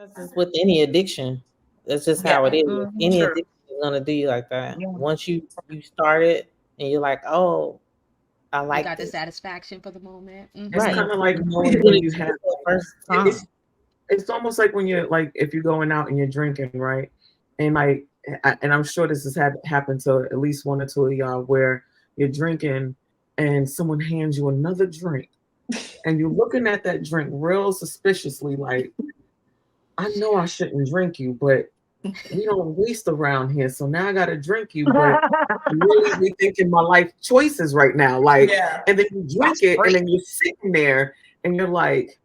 That's just with any addiction. That's just Yeah. how it is. Any True. addiction is gonna do you like that. Yeah. Once you start it and you're like, oh, I You like got the this. satisfaction for the moment. It's Right. kind of You like know it's when gonna you get have you for the first it's time. it's almost like when you're like if you're going out and you're drinking, right? And like and I'm sure this has happened to at least one or two of y'all where you're drinking and someone hands you another drink and you're looking at that drink real suspiciously like I know I shouldn't drink you, but we don't waste around here. So now I gotta drink you, but I'm really rethinking my life choices right now. Like, Yeah. and then you drink That's it, and great. then you're sitting there, and you're like,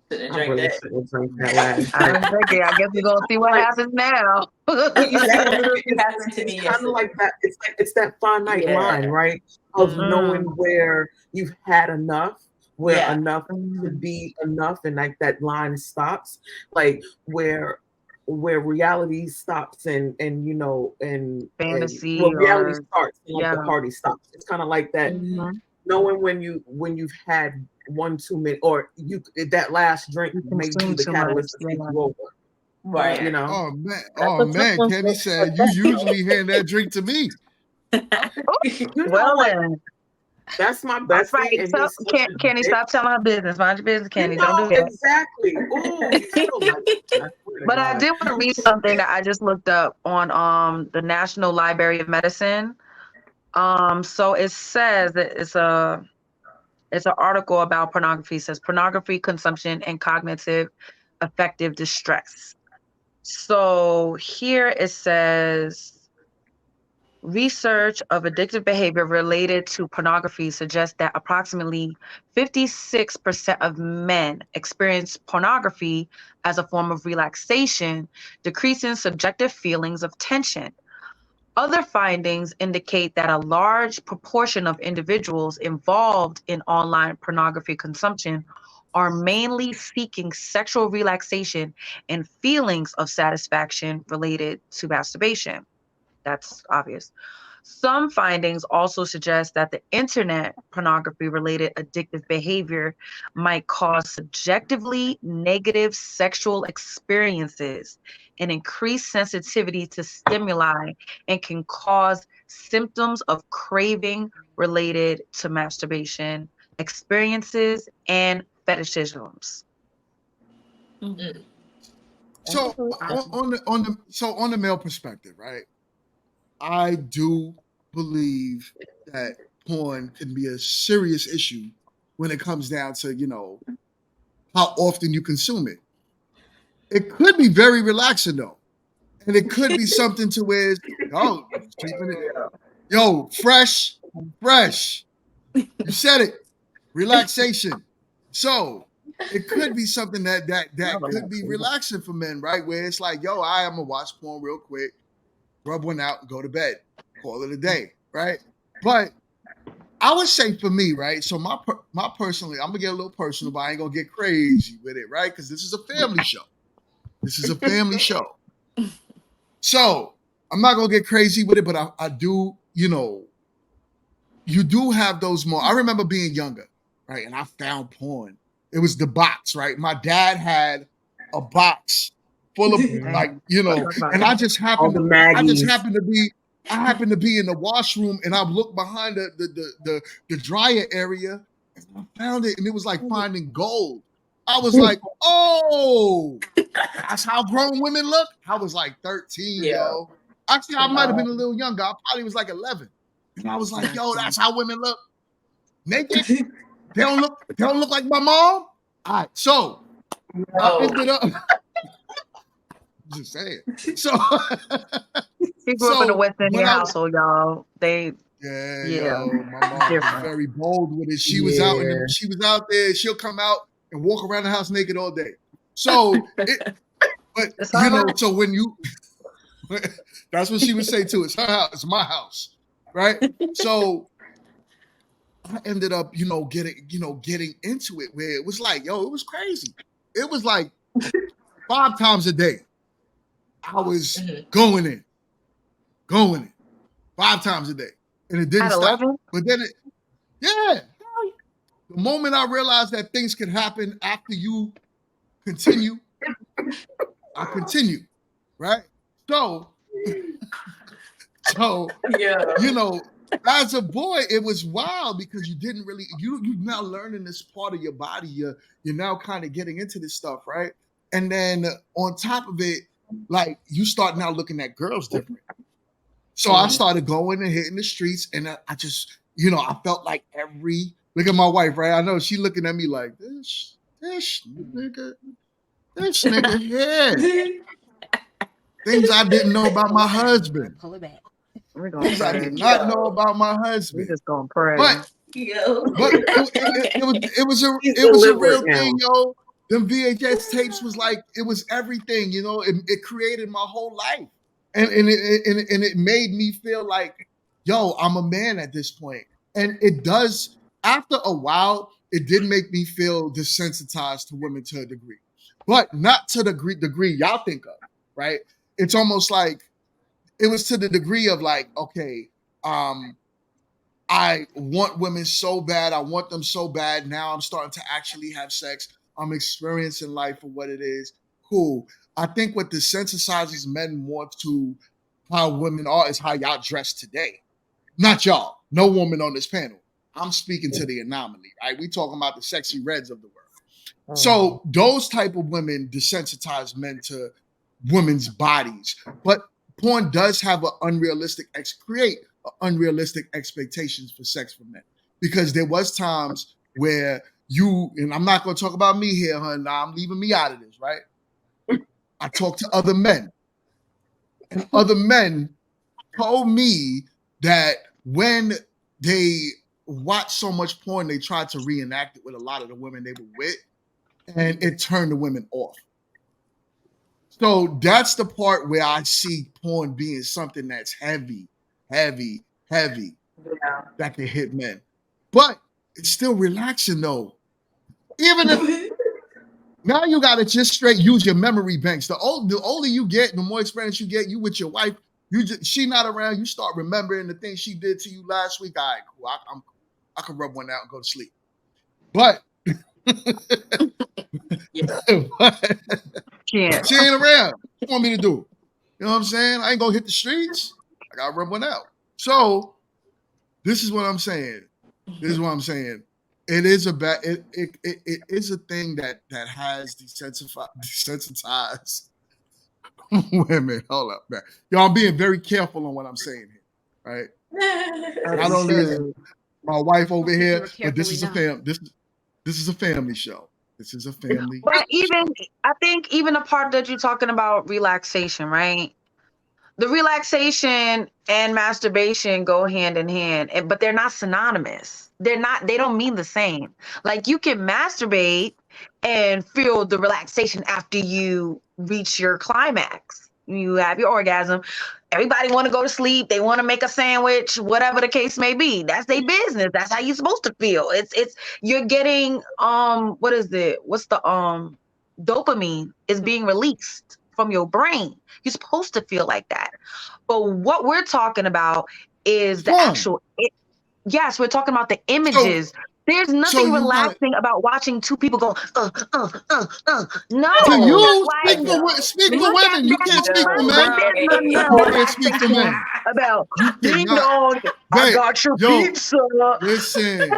Shouldn't I drink really that. shouldn't drink that last I drink. didn't think it. I guess we're gonna see what Like, happens now. what you That said, literally happened to me it's kind of yesterday. like that. It's that finite Yeah. line, right? Of knowing Mm. where you've had enough, where Yeah. enough should Mm. be enough, and like that line stops, like where reality stops and you know and Fantasy well reality or starts and like yeah. the party stops. It's kind of like that Mhm. knowing when you've had one too many or you that last drink You may be consume the too much. catalyst to take Yeah. you over. Right. You know, That's a tough one Kenny for said you that. usually hand that drink to me. you know Well what? then. That's my All bestie, right. and So he's such a Kenny, dick. stop telling her business. Mind your business, You Kenny. Don't know do that. exactly. Ooh, you still like that. I swear to But I God. did want to read something that I just looked up on the National Library of Medicine. So it says that it's an article about pornography. It says pornography consumption and cognitive affective distress. So here it says research of addictive behavior related to pornography suggests that approximately 56% of men experience pornography as a form of relaxation, decreasing subjective feelings of tension. Other findings indicate that a large proportion of individuals involved in online pornography consumption are mainly seeking sexual relaxation and feelings of satisfaction related to masturbation. That's obvious. Some findings also suggest that the internet pornography related addictive behavior might cause subjectively negative sexual experiences and increase sensitivity to stimuli and can cause symptoms of craving related to masturbation experiences and fetishisms. Mm. So on the male perspective, right? I do believe that porn can be a serious issue when it comes down to, how often you consume it. It could be very relaxing though. And it could be something to where, oh, keeping it, fresh. You said it. Relaxation. So it could be something that could be relaxing for men, right? Where it's like, I'm gonna watch porn real quick, rub one out, and go to bed, call it a day, right? But I would say for me, right? So my personally, I'm gonna get a little personal, but I ain't gonna get crazy with it, right? Because this is a family show. This is a family show. So I'm not gonna get crazy with it, but I do, you do have those more. I remember being younger, right? And I found porn. It was the box, right? My dad had a box full of and I just All happened the I just Maggies. happened to be in the washroom and I looked behind the dryer area and I found it and it was like finding gold. I was like, oh, that's how grown women look. I was like 13, Yeah. yo. Actually, I might have been a little younger. I probably was like 11. And I was like, yo, that's how women look. Naked. They don't look like my mom. All right, so I ended up just saying. So He grew up in a West but Indian household, y'all. They yo, my mom was different. very bold with it. She was out there. She'll come out and walk around the house naked all day. So so when you that's what she would say too. It's her house, it's my house. Right? So I ended up, getting into it where it was like, it was crazy. It was like 5 times a day. I was going in 5 times a day. And it didn't stop. But then the moment I realized that things could happen after you continue, I continue, right? So, Yeah. you know, as a boy, it was wild because you didn't really you now learning this part of your body. You're now kind of getting into this stuff, right? And then on top of it, like you start now looking at girls different. So I started going and hitting the streets, and I just, I felt like look at my wife, right? I know she looking at me like this nigga here. Things I didn't know about my husband. Pull it back. We're gonna Things I pray. did not know about my We're husband. just gonna pray. But it was a real thing, yo. Them VHS tapes was like, it was everything, it created my whole life. And it made me feel like, yo, I'm a man at this point. And it does, after a while, it did make me feel desensitized to women to a degree. But not to the degree y'all think of, right? It's almost like, it was to the degree of like, okay, I want women so bad. I want them so bad. Now I'm starting to actually have sex. I'm experiencing life for what it is. Cool. I think what desensitizes men more to how women are is how y'all dress today. Not y'all. No woman on this panel. I'm speaking to the anomaly, right? We talking about the sexy reds of the world. So those type of women desensitize men to women's bodies. But porn does have an unrealistic expectations for sex for men, because there was times where and I'm not going to talk about me here, hun. Nah, I'm leaving me out of this, right? I talked to other men, and other men told me that when they watched so much porn, they tried to reenact it with a lot of the women they were with, and it turned the women off. So that's the part where I see porn being something that's heavy, that can hit men. But it's still relaxing though. Even if now you gotta just straight use your memory banks. The older you get, the more experience you get, you with your wife, she not around, you start remembering the things she did to you last week. All right, cool. I'm cool. I can rub one out and go to sleep. But she ain't around. What you want me to do? You know what I'm saying? I ain't gonna hit the streets. I gotta rub one out. So this is what I'm saying. It is it is a thing that has desensitized women. Hold up, man. Y'all, I'm being very careful on what I'm saying here, right? Not only is my wife over here, but this is a family show. This is a family. But I think even the part that you're talking about relaxation, right? The relaxation and masturbation go hand in hand, but they're not synonymous. They don't mean the same. Like you can masturbate and feel the relaxation after you reach your climax. You have your orgasm. Everybody want to go to sleep. They want to make a sandwich, whatever the case may be. That's their business. That's how you're supposed to feel. You're getting what is it? What's the dopamine is being released from your brain. You're supposed to feel like that. But what we're talking about is the actual yes, we're talking about the images. There's nothing relaxing about watching two people go, no. To you, speak for women. You can't speak for men. You can't speak for men. About, ding dong, I got your pizza. Listen,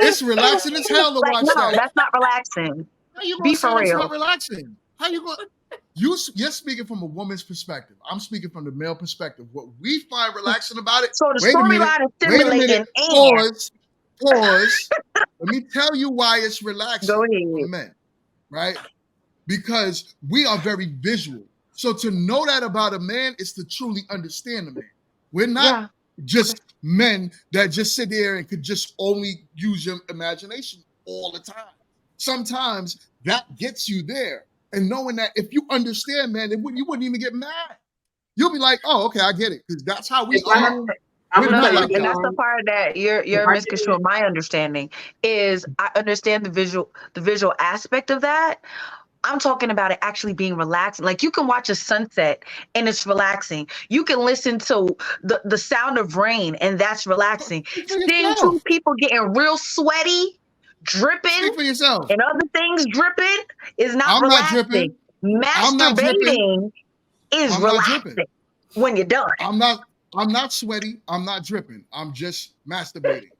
it's relaxing as hell to watch that. No, that's not relaxing. How you gonna say that's not relaxing? How you going? You're speaking from a woman's perspective. I'm speaking from the male perspective. What we find relaxing about it. So the storyline is stimulating. Pause. Let me tell you why it's relaxing for men, right? Because we are very visual. So to know that about a man is to truly understand the man. We're not just men that just sit there and could just only use your imagination all the time. Sometimes that gets you there. And knowing that if you understand, man, you wouldn't even get mad. You'll be like, oh, okay, I get it. Because that's how we are. And that's the part that you're misconstruing. My understanding is I understand the visual aspect of that. I'm talking about it actually being relaxing. Like you can watch a sunset and it's relaxing. You can listen to the sound of rain and that's relaxing. Seeing two people getting real sweaty, dripping, Speak for yourself. and other things dripping is not relaxing. Not dripping. not dripping. Masturbating is I'm not relaxing dripping. when you're done. I'm not sweaty. I'm not dripping. I'm just masturbating.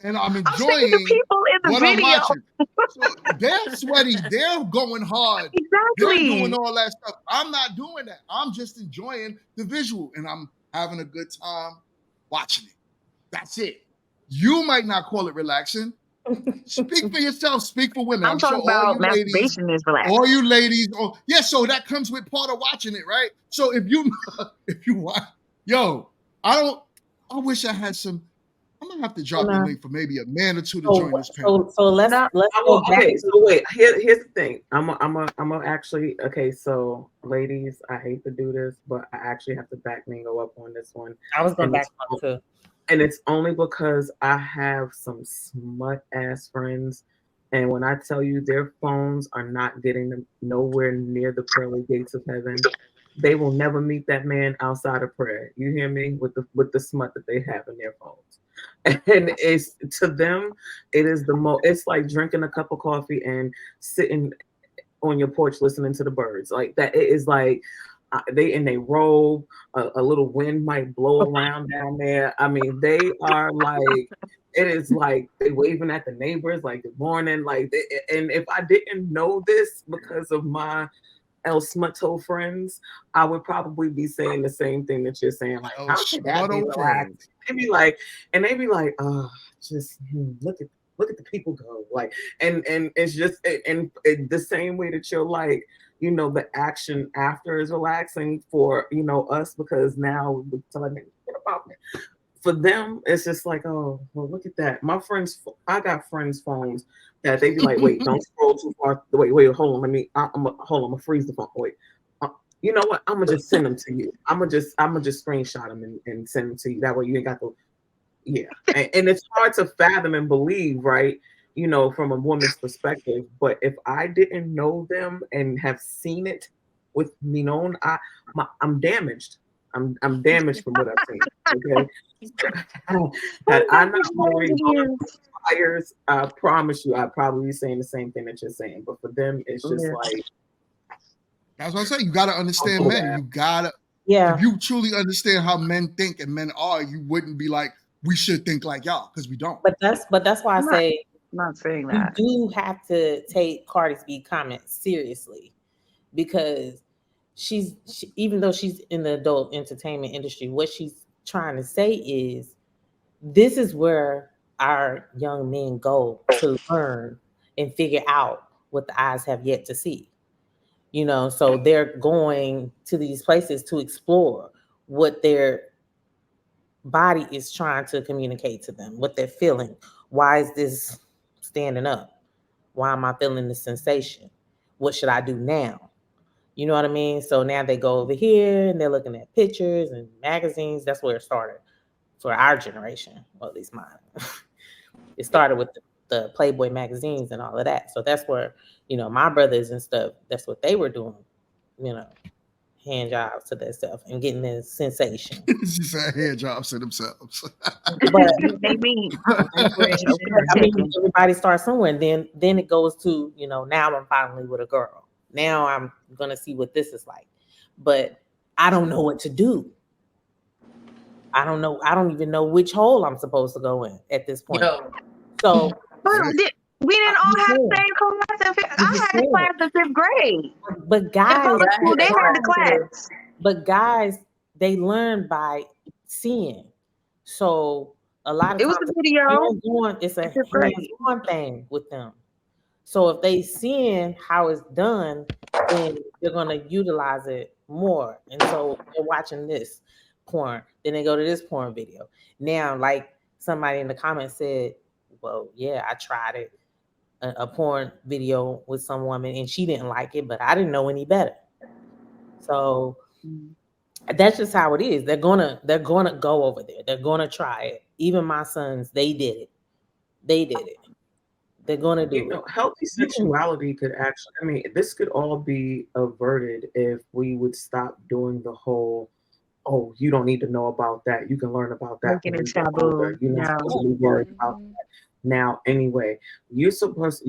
And I'm I'm speaking to enjoying people in the what I'm video. watching. So they're sweaty. They're going hard. They're Exactly. doing all that stuff. I'm not doing that. I'm just enjoying the visual and I'm having a good time watching it. That's it. You might not call it relaxing. Speak for yourself. Speak for women. I'm I'm sure talking all about you ladies, masturbation is relaxing. all you ladies, so that comes with part of watching it, right? So if you want, I wish I had some. I'm gonna have to drop the link for maybe a man or two to join this panel. So let's go back. Okay, so wait. Here's the thing. I'm a actually. Okay, so ladies, I hate to do this, but I actually have to back Mingo up on this one. I was going back on too. And it's only because I have some smut ass friends. And when I tell you their phones are not getting them nowhere near the pearly gates of heaven, they will never meet that man outside of prayer. You hear me? With the smut that they have in their phones. And it's to them, it is the most, it's like drinking a cup of coffee and sitting on your porch listening to the birds. Like that, it is like they in a robe, a little wind might blow around down there. I mean, they are like, it is like they waving at the neighbors, like good morning. Like, and if I didn't know this because of my El Smutto friends, I would probably be saying the same thing that you're saying. Like, how could that be relaxed? They be like, just look at the people go. Like, and it's just and the same way that you're like, you know, the action after is relaxing for, you know, us, because now we're telling them what about me. For them, it's just like, oh, well, look at that. My friends, I got friends' phones that they be like, wait, don't scroll too far. Wait, hold on. I'm gonna freeze the phone. Wait, you know what? I'm gonna just send them to you. I'm gonna just screenshot them and send them to you. That way you ain't got to, yeah. And it's hard to fathom and believe, right? You know, from a woman's perspective. But if I didn't know them and have seen it with me known, I'm damaged. I'm damaged from what I've seen. Okay. Had I not already gone fires, I promise you, I'd probably be saying the same thing that you're saying. But for them, it's just like, that's what I'm saying. You gotta understand men. You gotta, if you truly understand how men think and men are, you wouldn't be like, we should think like y'all, because we don't. But that's why I say I'm not saying that. You do have to take Cardi's B comments seriously, because she, even though she's in the adult entertainment industry, what she's trying to say is this is where our young men go to learn and figure out what the eyes have yet to see. You know, so they're going to these places to explore what their body is trying to communicate to them, what they're feeling. Why is this standing up? Why am I feeling this sensation? What should I do now? You know what I mean? So now they go over here and they're looking at pictures and magazines. That's where it started for our generation, or at least mine. It started with the Playboy magazines and all of that. So that's where, you know, my brothers and stuff, that's what they were doing, you know, hand jobs to that stuff and getting this sensation. She said hand jobs to themselves. But they mean, I mean, everybody starts somewhere, and then it goes to, you know, now I'm finally with a girl. Now I'm gonna see what this is like. But I don't know what to do. I don't know. I don't even know which hole I'm supposed to go in at this point. So we didn't all have the same class. I had a class in 5th grade. But guys, they had the class. But guys, they learn by seeing. So a lot of it was times a video. It's a hands-on thing with them. So if they seeing how it's done, then they're gonna utilize it more. And so they're watching this porn, then they go to this porn video. Now, like somebody in the comments said, well, yeah, I tried it, a porn video with some woman, and she didn't like it, but I didn't know any better. So that's just how it is. They're gonna go over there. They're gonna try it. Even my sons, they did it. They're gonna do it. Healthy sexuality could actually, I mean, this could all be averted if we would stop doing the whole, oh, you don't need to know about that. You can learn about that. Making it taboo. You're not supposed to be worried about that now anyway. You're supposed,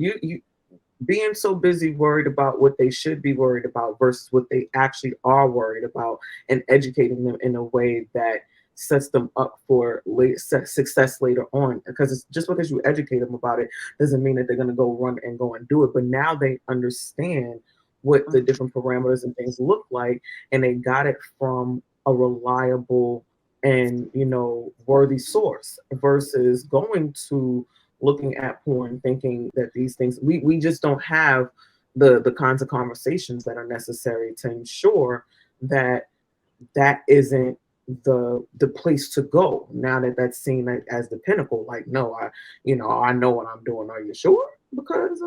being so busy worried about what they should be worried about versus what they actually are worried about, and educating them in a way that sets them up for success later on. Because it's just because you educate them about it doesn't mean that they're going to go run and go and do it. But now they understand what the different parameters and things look like, and they got it from a reliable and, you know, worthy source versus going to looking at porn thinking that these things, we just don't have the kinds of conversations that are necessary to ensure that that isn't the place to go now that that's seen as the pinnacle. Like, no, I know what I'm doing. Are you sure? Because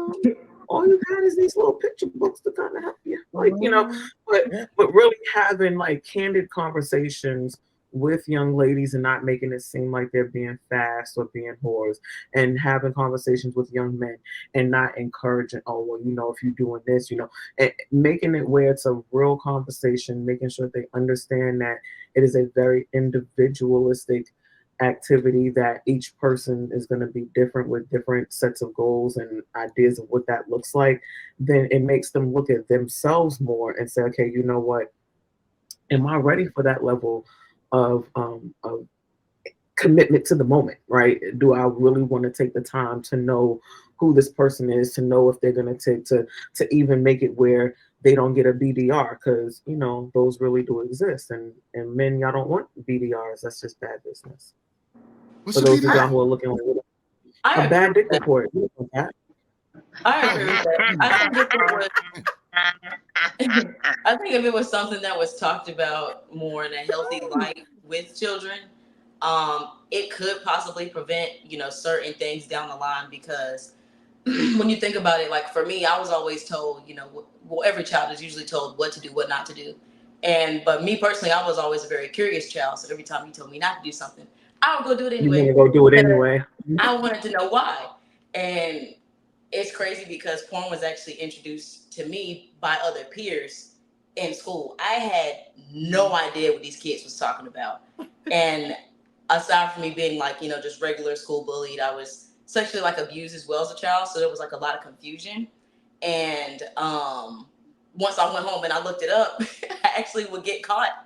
all you've had is these little picture books to kind of help you, like, you know. But really having like candid conversations with young ladies and not making it seem like they're being fast or being whores, and having conversations with young men and not encouraging, oh, well, you know, if you're doing this, you know, and making it where it's a real conversation, making sure they understand that it is a very individualistic activity, that each person is going to be different with different sets of goals and ideas of what that looks like. Then it makes them look at themselves more and say, okay, you know what, am I ready for that level of commitment to the moment, right? Do I really want to take the time to know who this person is, to know if they're going to take to even make it where they don't get a BDR? Because, you know, those really do exist, and men, y'all don't want BDRs. That's just bad business. What's For a those of y'all BDR? who are looking at I a agree bad with dick that. report, you know that. I agree with that. I think if it was, I think if it was something that was talked about more in a healthy light with children, it could possibly prevent, you know, certain things down the line. Because when you think about it, like for me, I was always told, you know, well, every child is usually told what to do, what not to do. But me personally, I was always a very curious child. So every time you told me not to do something, I would go do it You want anyway. to go do it Because anyway. I wanted to know why. And it's crazy because porn was actually introduced to me by other peers in school. I had no idea what these kids was talking about. And aside from me being like, you know, just regular school bullied, I was sexually like abused as well as a child. So there was like a lot of confusion. And once I went home and I looked it up, I actually would get caught.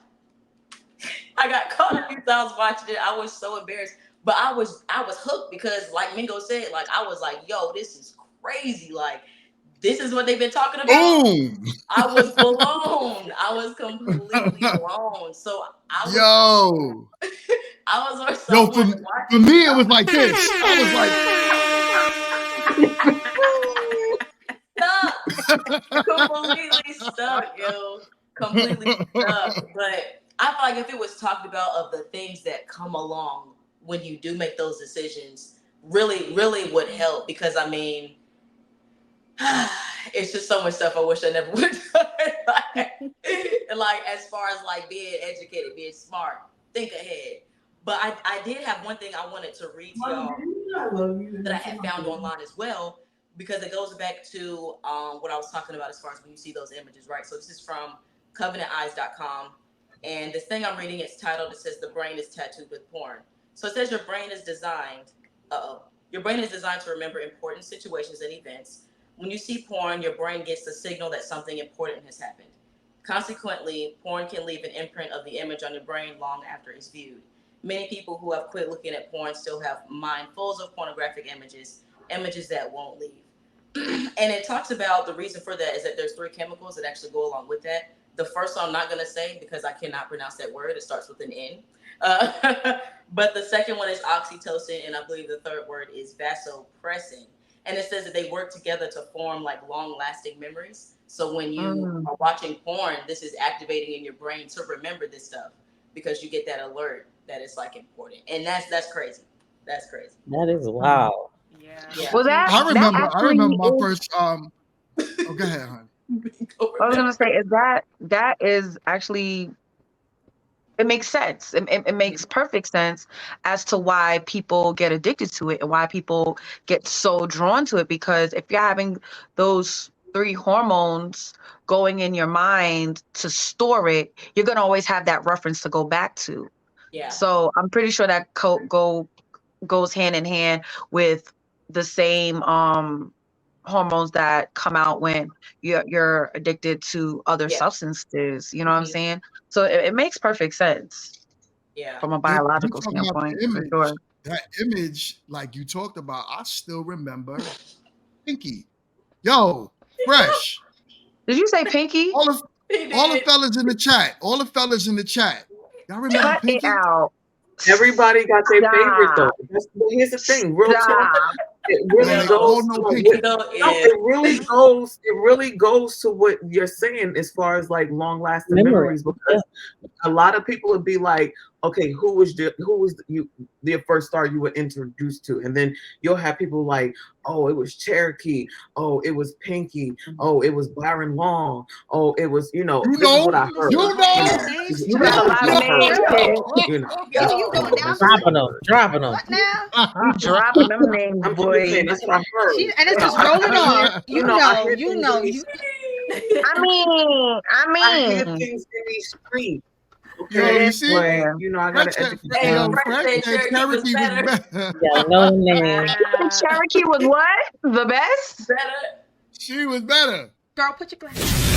I got caught a few times watching it. I was so embarrassed. But I was hooked because, like Mingo said, like I was like, yo, this is crazy. Like, this is what they've been talking about. Boom! I was blown. I was completely blown. So I was Yo, I was also yo, wanted to watch for it me, because it I was was like this. I was stuck. like, Completely stuck, yo. Completely stuck. But I feel like if it was talked about of the things that come along when you do make those decisions, really, really would help. Because I mean, it's just so much stuff I wish I never would have done. like as far as like being educated, being smart, think ahead. But I did have one thing I wanted to read to y'all that I had found online as well, because it goes back to what I was talking about as far as when you see those images, right? So this is from covenanteyes.com. And this thing I'm reading, it's titled, it says, "The brain is tattooed with porn." So it says your brain is designed, your brain is designed to remember important situations and events. When you see porn, your brain gets the signal that something important has happened. Consequently, porn can leave an imprint of the image on your brain long after it's viewed. Many people who have quit looking at porn still have mind full of pornographic images, images that won't leave. And it talks about the reason for that is that there's three chemicals that actually go along with that. The first one I'm not going to say because I cannot pronounce that word. It starts with an N. But the second one is oxytocin, and I believe the third word is vasopressin. And it says that they work together to form like long-lasting memories. So when you are watching porn, this is activating in your brain to remember this stuff because you get that alert that it's like important. And that's crazy. That's crazy. That is wow. Yeah. Well, I that remember actually my is. first. Oh, go ahead, hon. I was gonna say is that is actually, it makes sense. It makes perfect sense as to why people get addicted to it and why people get so drawn to it. Because if you're having those three hormones going in your mind to store it, you're gonna always have that reference to go back to. Yeah. So I'm pretty sure that goes hand in hand with the same hormones that come out when you're addicted to other Yeah. substances. You know what I'm Mhm. saying? So it makes perfect sense Yeah. from a You biological talking about standpoint, the for image? sure. That image, like you talked about, I still remember Pinky. Yo, fresh. Did you say Pinky? All the He all the did. fellas in the chat. All the fellas in the chat. Y'all remember Cut it Pinky? out. Everybody got their favorite though. Stop. Here's the thing, real talk. Stop. It No, really they goes all to know like, Pinky. no, Yeah. it really goes to what you're saying as far as like long lasting memories, because a lot of people would be like, okay, who was the first star you were introduced to? And then you'll have people like, oh, it was Cherokee, oh, it was Pinky, oh, it was Byron Long, oh, it was, You this is know, what I heard. you know. You got a lot of names, kid. You going down Dropping them. What now? You dropping them names, I'm just boy. saying, that's what I heard. And it's just I rolling hear- on. You I hear know. things in these- I I hear mean. things in these streets. Yo, Okay, you see? but, I gotta Fresh, educate. Hey, yo, Fresh Fresh said said Cherokee was Cherokee was better. Yeah, no name. Cherokee was what? The best? Better. She was better. Girl, put your glasses.